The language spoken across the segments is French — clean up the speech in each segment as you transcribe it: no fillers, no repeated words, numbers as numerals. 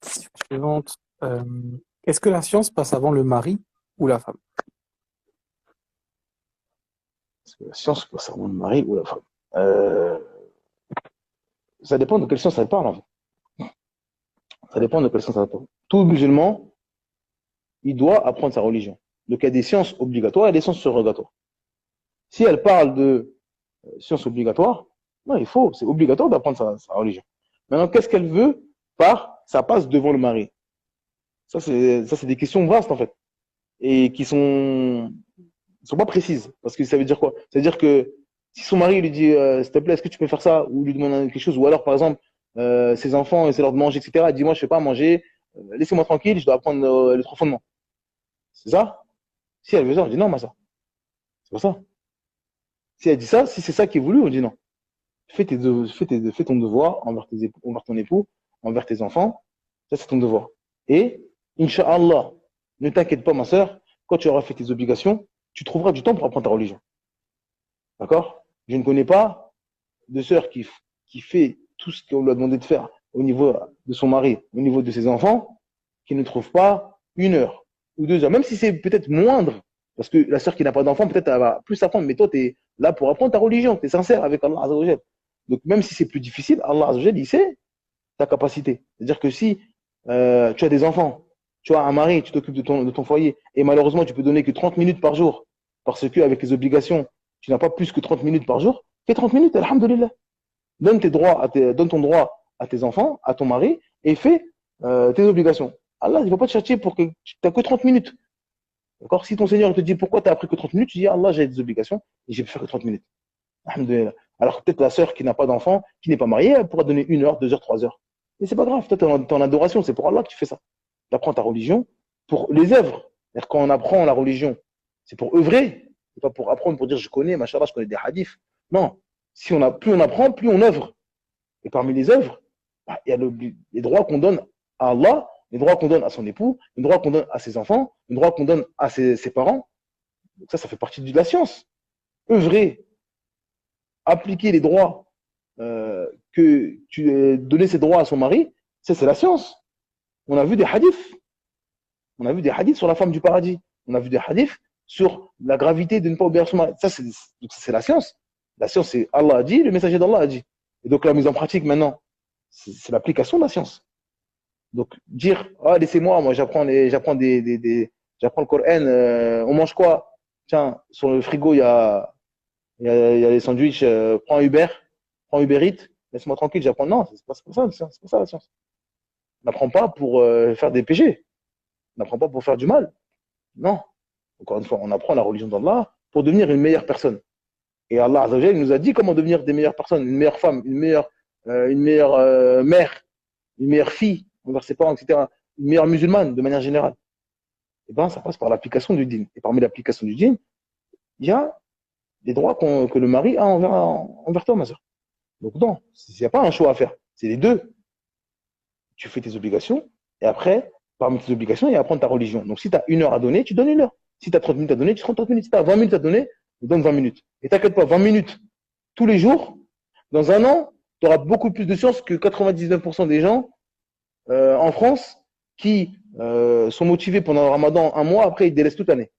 Suivante. Est-ce que la science passe avant le mari ou la femme? Est-ce que la science concerne le mari ou la femme? Euh, Ça dépend de quelle science elle parle, en fait. Ça dépend de quelle science elle parle. Tout musulman, il doit apprendre sa religion. Donc, il y a des sciences obligatoires et des sciences surrogatoires. Si elle parle de sciences obligatoires, non, c'est obligatoire d'apprendre sa religion. Maintenant, qu'est-ce qu'elle veut par ça passe devant le mari? Ça, c'est des questions vastes, en fait, et qui sont pas précises. Parce que ça veut dire quoi? Ça veut dire que si son mari lui dit, s'il te plaît, est-ce que tu peux faire ça? Ou lui demande quelque chose, ou alors, par exemple, ses enfants, c'est l'heure de manger, etc. Elle dit, moi, je ne fais pas à manger, laissez-moi tranquille, je dois apprendre les trois fondements. C'est ça? Si elle veut ça, on dit non, mais ça. C'est pas ça. Si elle dit ça, si c'est ça qui est voulu, on dit non. Fais ton devoir envers ton époux, envers tes enfants. Ça, c'est ton devoir. Et, Inch'Allah, ne t'inquiète pas, ma sœur, quand tu auras fait tes obligations, tu trouveras du temps pour apprendre ta religion. D'accord? Je ne connais pas de sœur qui fait tout ce qu'on lui a demandé de faire au niveau de son mari, au niveau de ses enfants, qui ne trouve pas 1 heure ou 2 heures, même si c'est peut-être moindre, parce que la sœur qui n'a pas d'enfant, peut-être elle va plus apprendre, mais toi, tu es là pour apprendre ta religion, tu es sincère avec Allah Azzawajal. Donc, même si c'est plus difficile, Allah Azzawajal, il sait ta capacité. C'est-à-dire que si tu as des enfants, tu as un mari, tu t'occupes de ton foyer, et malheureusement, tu peux donner que 30 minutes par jour, parce que avec les obligations, tu n'as pas plus que 30 minutes par jour, fais 30 minutes, alhamdoulilah. Donne ton droit à tes enfants, à ton mari, et fais tes obligations. Allah, il ne va pas te chercher pour que tu n'as que 30 minutes. D'accord? Si ton Seigneur te dit pourquoi tu as appris que 30 minutes, tu dis Allah, j'ai des obligations et j'ai pu faire que 30 minutes. Alhamdoulilah. Alors peut-être la sœur qui n'a pas d'enfant, qui n'est pas mariée, elle pourra donner 1 heure, 2 heures, 3 heures. Et c'est pas grave, toi, tu es en adoration, c'est pour Allah que tu fais ça. Tu apprends ta religion pour les œuvres. C'est-à-dire quand on apprend la religion, c'est pour œuvrer, c'est pas pour apprendre, pour dire je connais, machallah, je connais des hadiths. Non. Plus on apprend, plus on œuvre. Et parmi les œuvres, bah, il y a les droits qu'on donne à Allah, les droits qu'on donne à son époux, les droits qu'on donne à ses enfants, les droits qu'on donne à ses parents. Donc ça fait partie de la science. Œuvrer, appliquer les droits que tu donner ses droits à son mari, ça c'est la science. On a vu des hadiths. On a vu des hadiths sur la femme du paradis. On a vu des hadiths sur la gravité de ne pas obéir à son mari. Ça, c'est la science. La science, c'est Allah a dit, le messager d'Allah a dit. Et donc la mise en pratique maintenant, c'est l'application de la science. Donc dire, ah, laissez-moi, moi j'apprends le Coran, on mange quoi? Tiens, sur le frigo, il y a les sandwichs, prends Uber Eats, laisse-moi tranquille, j'apprends. Non, c'est pas ça, c'est pas ça la science. On n'apprend pas pour faire des péchés, on n'apprend pas pour faire du mal. Non. Encore une fois, on apprend la religion d'Allah pour devenir une meilleure personne. Et Allah Azzawajal nous a dit comment devenir des meilleures personnes, une meilleure femme, une meilleure mère, une meilleure fille envers ses parents, etc. Une meilleure musulmane de manière générale. Et ben, ça passe par l'application du dîn. Et parmi l'application du dîn, il y a les droits que le mari a envers toi, ma soeur. Donc non, il n'y a pas un choix à faire. C'est les deux. Tu fais tes obligations et après, parmi tes obligations, il y a apprendre ta religion. Donc si tu as 1 heure à donner, tu donnes 1 heure. Si tu as 30 minutes à donner, tu prends 30 minutes. Si tu as 20 minutes à donner, tu donnes 20 minutes. Et t'inquiète pas, 20 minutes tous les jours, dans un an, tu auras beaucoup plus de chances que 99% des gens en France qui sont motivés pendant le ramadan un mois, après ils délaissent toute l'année.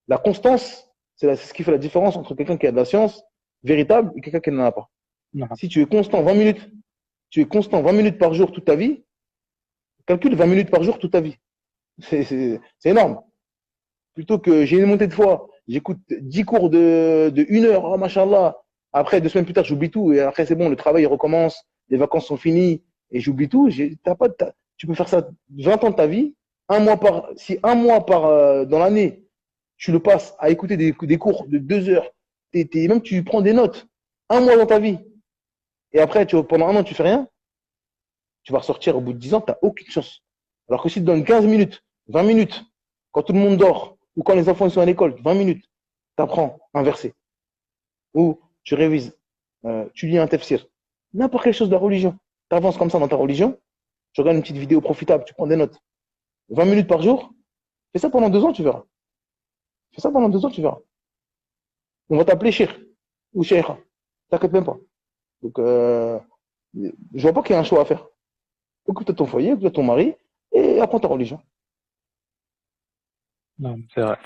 La constance, c'est ce qui fait la différence entre quelqu'un qui a de la science véritable et quelqu'un qui n'en a pas. Non. Si tu es constant 20 minutes par jour toute ta vie, calcule 20 minutes par jour toute ta vie. C'est énorme. Plutôt que j'ai une montée de foi, j'écoute 10 cours de 1 heure, oh machallah. Après, 2 semaines plus tard, j'oublie tout. Et après, c'est bon, le travail recommence, les vacances sont finies et j'oublie tout. Tu peux faire ça 20 ans de ta vie. Si un mois dans l'année, tu le passes à écouter des cours de 2 heures, même tu prends des notes, un mois dans ta vie. Et après, pendant un an, tu fais rien, tu vas ressortir au bout de 10 ans, tu n'as aucune chance. Alors que si tu donnes 15 minutes, 20 minutes, quand tout le monde dort, ou quand les enfants sont à l'école, 20 minutes, tu apprends un verset, ou tu révises, tu lis un tafsir, n'importe quelle chose de la religion. Tu avances comme ça dans ta religion, tu regardes une petite vidéo profitable, tu prends des notes. 20 minutes par jour, fais ça pendant 2 ans, tu verras. Fais ça pendant 2 ans, tu verras. On va t'appeler Cheikh ou Cheikha. T'inquiète même pas. Donc, je vois pas qu'il y a un choix à faire. occupe-toi de ton foyer, occupe-toi de ton mari, et apprends ta religion. Non, c'est vrai.